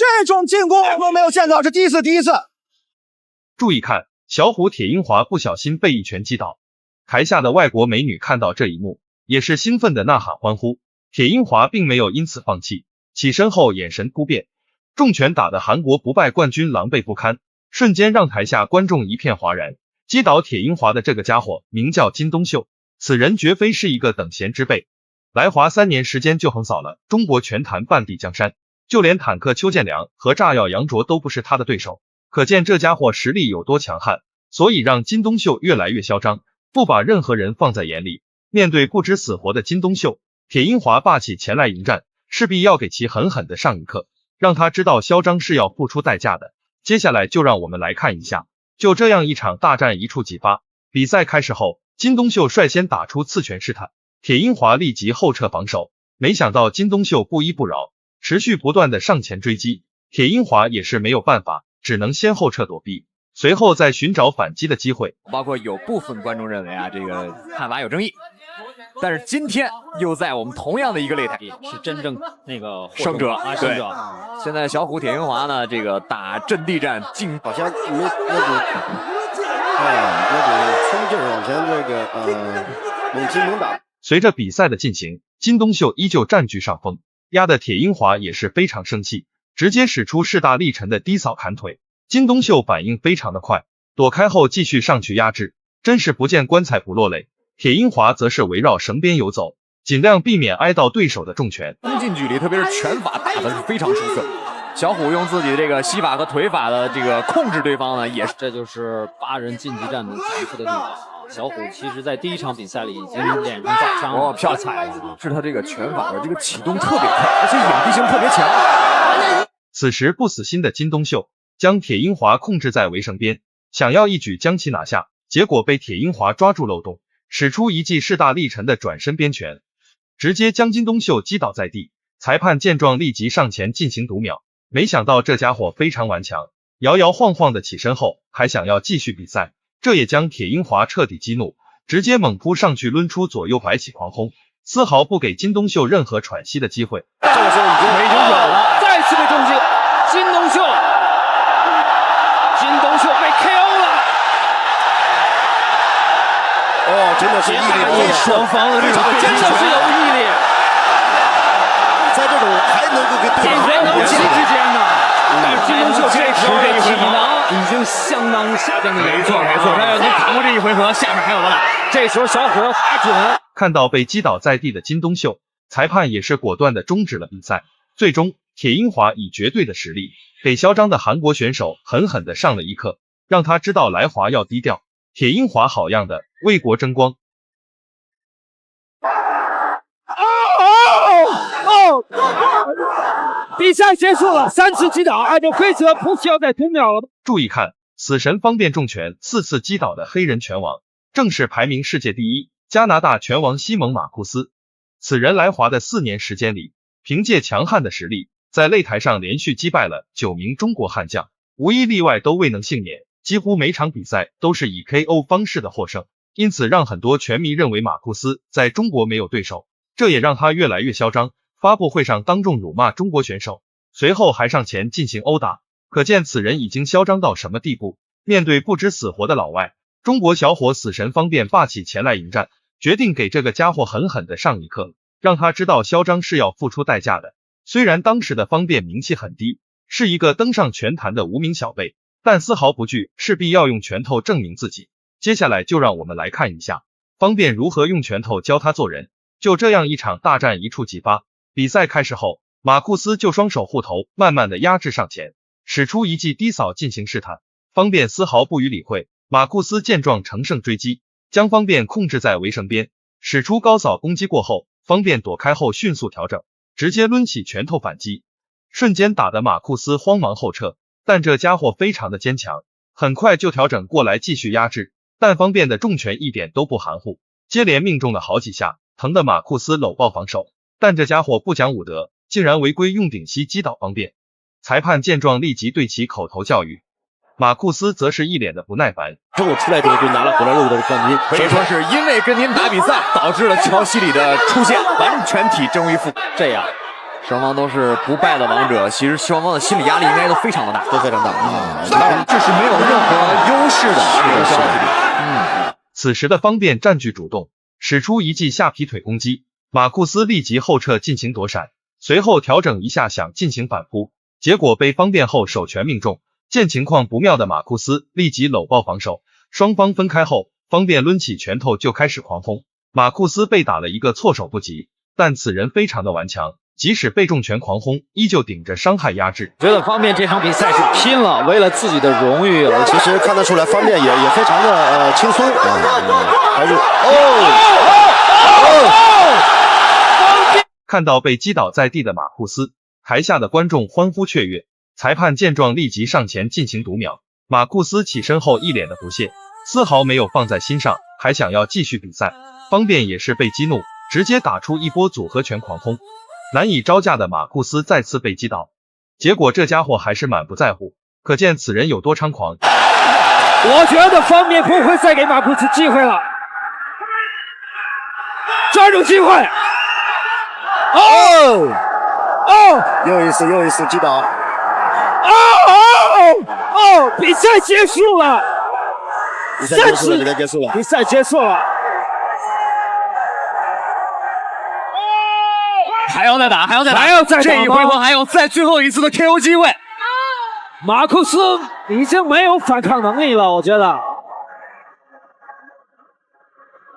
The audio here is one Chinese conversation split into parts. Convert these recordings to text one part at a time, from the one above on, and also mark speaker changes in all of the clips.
Speaker 1: 这种进攻我们没有见到，是第一次。
Speaker 2: 注意看，小虎铁英华不小心被一拳击倒，台下的外国美女看到这一幕，也是兴奋的呐喊欢呼。铁英华并没有因此放弃，起身后眼神突变，重拳打得韩国不败冠军狼狈不堪，瞬间让台下观众一片哗然。击倒铁英华的这个家伙名叫金东秀，此人绝非是一个等闲之辈，来华3年时间就横扫了中国拳坛半壁江山，就连坦克邱建良和炸药杨卓都不是他的对手，可见这家伙实力有多强悍。所以让金东秀越来越嚣张，不把任何人放在眼里。面对不知死活的金东秀，铁英华霸气前来迎战，势必要给其狠狠的上一课，让他知道嚣张是要付出代价的。接下来就让我们来看一下，就这样一场大战一触即发。比赛开始后，金东秀率先打出刺拳试探，铁英华立即后撤防守，没想到金东秀不依不饶，持续不断的上前追击，铁英华也是没有办法，只能先后撤躲避，随后再寻找反击的机会。
Speaker 3: 包括有部分观众认为这个看法有争议，但是今天又在我们同样的一个擂台
Speaker 4: 是真正那个
Speaker 3: 胜者
Speaker 4: 啊，
Speaker 3: 对。现在小虎铁英华呢，这个打阵地战进，
Speaker 5: 好像没冲劲往前这个猛击猛打。
Speaker 2: 随着比赛的进行，金东秀依旧占据上风，压得铁英华也是非常生气，直接使出势大力沉的低扫砍腿。金东秀反应非常的快，躲开后继续上去压制，真是不见棺材不落泪。铁英华则是围绕绳边游走，尽量避免挨到对手的重拳。
Speaker 3: 近距离特别是拳法打的是非常出色，小虎用自己这个膝法和腿法的这个控制对方呢，也是
Speaker 4: 这就是8人晋级战的残酷的地方。小虎其实在第一场比赛里已经脸上造伤了，
Speaker 3: 漂彩了，是他这个拳法的这个启动特别快，而且隐蔽性特别强。
Speaker 2: 此时不死心的金东秀将铁英华控制在围绳边，想要一举将其拿下，结果被铁英华抓住漏洞，使出一记势大力沉的转身边拳，直接将金东秀击倒在地。裁判见状立即上前进行读秒，没想到这家伙非常顽强，摇摇晃晃的起身后还想要继续比赛，这也将铁英华彻底激怒，直接猛扑上去抡出左右摆起狂轰，丝毫不给金东秀任何喘息的机会。
Speaker 4: 这个时候已经没有了，再次被重击，金东秀被 KO 了。
Speaker 5: 真的是毅力，
Speaker 4: 双方的这个真的是有毅力，
Speaker 5: 在这种还能够给对方
Speaker 4: 还能气之间呢。但是金东秀这时候这体能已经相当下降的严重。没错，你打过这一回合，下面还有的打。这时候小虎打准。
Speaker 2: 看到被击倒在地的金东秀，裁判也是果断的终止了比赛。最终，铁英华以绝对的实力给嚣张的韩国选手狠狠的上了一课，让他知道来华要低调。铁英华好样的，为国争光。
Speaker 1: 比赛结束了，3次击倒，按照规则不需要再读秒了。
Speaker 2: 注意看，死神方便重拳4次击倒的黑人拳王，正是排名世界第1加拿大拳王西蒙马库斯。此人来华的4年时间里，凭借强悍的实力，在擂台上连续击败了9名中国悍将，无一例外都未能幸免，几乎每场比赛都是以 KO 方式的获胜，因此让很多拳迷认为马库斯在中国没有对手，这也让他越来越嚣张。发布会上当众辱骂中国选手，随后还上前进行殴打，可见此人已经嚣张到什么地步。面对不知死活的老外，中国小伙死神方便霸气前来迎战，决定给这个家伙狠狠的上一课，让他知道嚣张是要付出代价的。虽然当时的方便名气很低，是一个登上拳坛的无名小辈，但丝毫不惧，势必要用拳头证明自己。接下来就让我们来看一下方便如何用拳头教他做人。就这样一场大战一触即发。比赛开始后，马库斯就双手护头，慢慢的压制上前，使出一记低扫进行试探。方便丝毫不予理会，马库斯见状乘胜追击，将方便控制在围绳边，使出高扫攻击过后，方便躲开后迅速调整，直接抡起拳头反击，瞬间打得马库斯慌忙后撤。但这家伙非常的坚强，很快就调整过来继续压制，但方便的重拳一点都不含糊，接连命中了好几下，疼得马库斯搂抱防守。但这家伙不讲武德，竟然违规用顶膝击倒方便。裁判见状立即对其口头教育，马库斯则是一脸的不耐烦。
Speaker 5: 我出来之后就拿了回来肉的冠军，
Speaker 3: 可以说是因为跟您打比赛，导致了乔西里的出现，完全体真为负。
Speaker 4: 这样
Speaker 3: 双方都是不败的王者，其实双方的心理压力应该都非常的大，
Speaker 5: 都非常大。
Speaker 3: 这是没有任何优势的这个
Speaker 2: 此时的方便占据主动，使出一记下劈腿攻击，马库斯立即后撤进行躲闪，随后调整一下想进行反扑，结果被方便后手拳命中。见情况不妙的马库斯立即搂抱防守，双方分开后，方便抡起拳头就开始狂轰。马库斯被打了一个措手不及，但此人非常的顽强，即使被重拳狂轰，依旧顶着伤害压制。
Speaker 1: 觉得方便这场比赛是拼了，为了自己的荣誉。
Speaker 5: 其实看得出来，方便也非常的轻松啊，还是
Speaker 2: 看到被击倒在地的马库斯，台下的观众欢呼雀跃。裁判见状立即上前进行读秒，马库斯起身后一脸的不屑，丝毫没有放在心上，还想要继续比赛。方便也是被激怒，直接打出一波组合拳狂轰。难以招架的马库斯再次被击倒，结果这家伙还是满不在乎，可见此人有多猖狂。
Speaker 1: 我觉得方便不会再给马库斯机会了，抓住机会！
Speaker 5: 又一次击倒。
Speaker 1: 比赛结束了，
Speaker 5: 比赛结束了，
Speaker 1: 比赛结束了，
Speaker 3: 还要再打，这一回合还有再最后一次的 KO 机会。
Speaker 1: 马库斯已经没有反抗能力了，我觉得。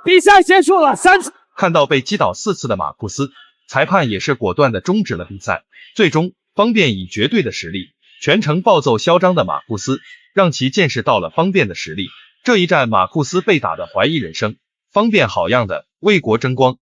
Speaker 1: 比赛结束了，3次。
Speaker 2: 看到被击倒4次的马库斯，裁判也是果断的终止了比赛。最终，方便以绝对的实力全程暴揍嚣张的马库斯，让其见识到了方便的实力。这一战马库斯被打得怀疑人生，方便好样的，为国争光。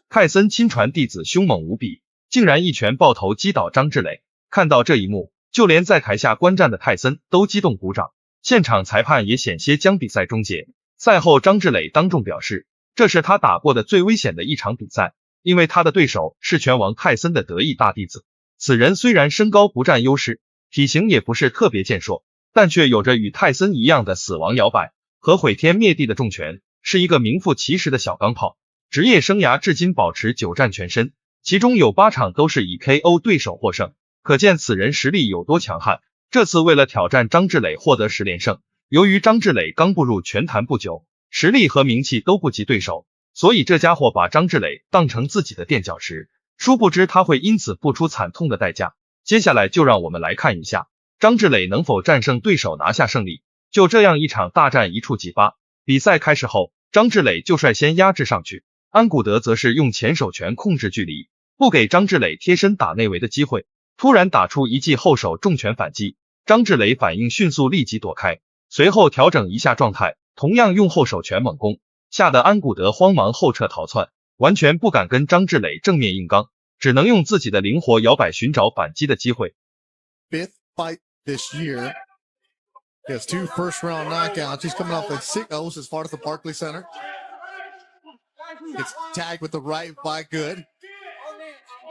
Speaker 2: 泰森亲传弟子凶猛无比，竟然一拳爆头击倒张志磊。看到这一幕，就连在台下观战的泰森都激动鼓掌，现场裁判也险些将比赛终结。赛后张志磊当众表示，这是他打过的最危险的一场比赛，因为他的对手是拳王泰森的得意大弟子。此人虽然身高不占优势，体型也不是特别健硕，但却有着与泰森一样的死亡摇摆和毁天灭地的重拳，是一个名副其实的小钢炮。职业生涯至今保持9战全胜，其中有8场都是以 KO 对手获胜，可见此人实力有多强悍。这次为了挑战张志磊获得10连胜，由于张志磊刚步入拳坛不久，实力和名气都不及对手，所以这家伙把张志磊当成自己的垫脚石，殊不知他会因此付出惨痛的代价。接下来就让我们来看一下张志磊能否战胜对手拿下胜利。就这样一场大战一触即发，比赛开始后，张志磊就率先压制上去，安古德则是用前手拳控制距离，不给张志磊贴身打内围的机会，突然打出一记后手重拳反击，张志磊反应迅速，立即躲开，随后调整一下状态，同样用后手拳猛攻，吓得安古德慌忙后撤逃窜，完全不敢跟张志磊正面硬刚，只能用自己的灵活摇摆寻找反击的机会。
Speaker 6: Fifth fight this year. He has 2 first-round knockouts. He's coming off like 6 O's as far as the Barclays Center. Gets tagged with the right by Good.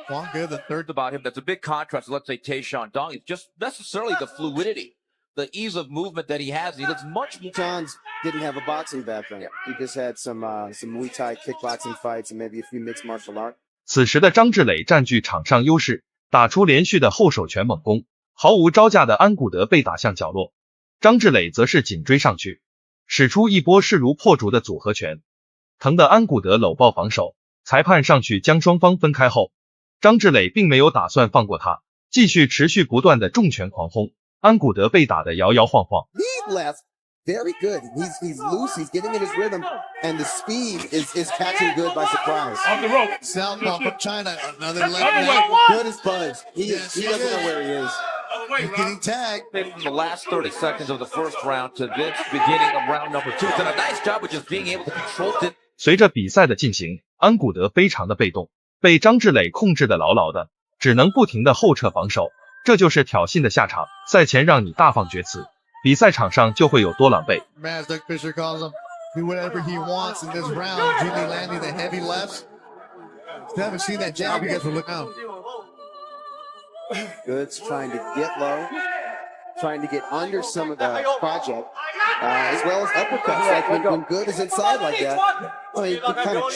Speaker 6: Juan Good, the third.
Speaker 7: About him, that's a big contrast to, let's say, Tayshawn Dong. It's just necessarily the fluidity, the ease of movement that he has. He looks much more.
Speaker 5: Johns didn't have a boxing background. He just had some Muay Thai kickboxing fights and maybe a few mixed martial arts.
Speaker 2: 此时的张志磊占据场上优势，打出连续的后手拳猛攻，毫无招架的安古德被打向角落，张志磊则是紧追上去，使出一波势如破竹的组合拳，疼的安古德搂抱防守。裁判上去将双方分开后，张志磊并没有打算放过他，继续持续不断的重拳狂轰，安古德被打得摇摇晃晃。
Speaker 5: He left very good. He's loose. He's getting in his rhythm, and the speed is catching Good by surprise.
Speaker 6: On the rope. Southpaw from China. Another left leg.
Speaker 5: Good as buzzed. He doesn't know where he is.
Speaker 6: He's getting tagged.
Speaker 7: From the last 30 seconds of the first round to this beginning of round number 2. He's done a nice job of just being able to control it.
Speaker 2: 随着比赛的进行，安古德非常的被动，被张志磊控制的牢牢的，只能不停的后撤防守，这就是挑衅的下场。赛前让你大放厥词，比赛场上就会有多狼狈。
Speaker 6: Mazdak Fisher calls him. Do whatever he wants in this round. Jimmy landing the heavy lefts. Still haven't seen that jab. You guys will look out.
Speaker 5: Good's trying to get low, trying to get under some of the project. as well as uppercuts. Like when Good is inside like that, I mean, you kind of.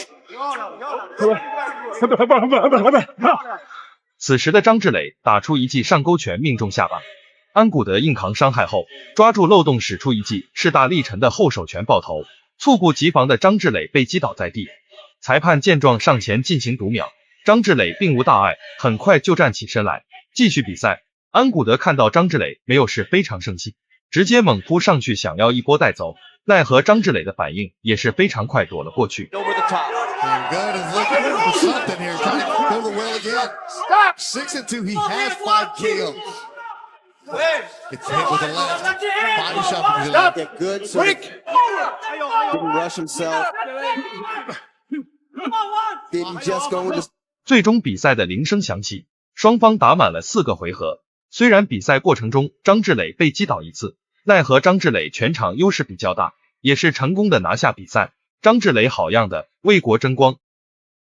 Speaker 2: 此时的张志磊打出一记上勾拳命中下巴，安古德硬扛伤害后，抓住漏洞使出一记势大力沉的后手拳爆头，猝不及防的张志磊被击倒在地。裁判见状上前进行读秒，张志磊并无大碍，很快就站起身来继续比赛。安古德看到张志磊没有事，非常生气，直接猛扑上去想要一波带走，奈何张志磊的反应也是非常快，躲了过去。
Speaker 6: Good is looking for something here, trying to pull the will again. 6-2, he has 5 KOs. It's hit with a left. Body shot from the left.
Speaker 5: Yeah, Good sort of didn't rush himself. Didn't just go into.
Speaker 2: 最终比赛的铃声响起，双方打满了4个回合。虽然比赛过程中张志磊被击倒一次，奈何张志磊全场优势比较大，也是成功的拿下比赛。张志磊好样的，为国争光。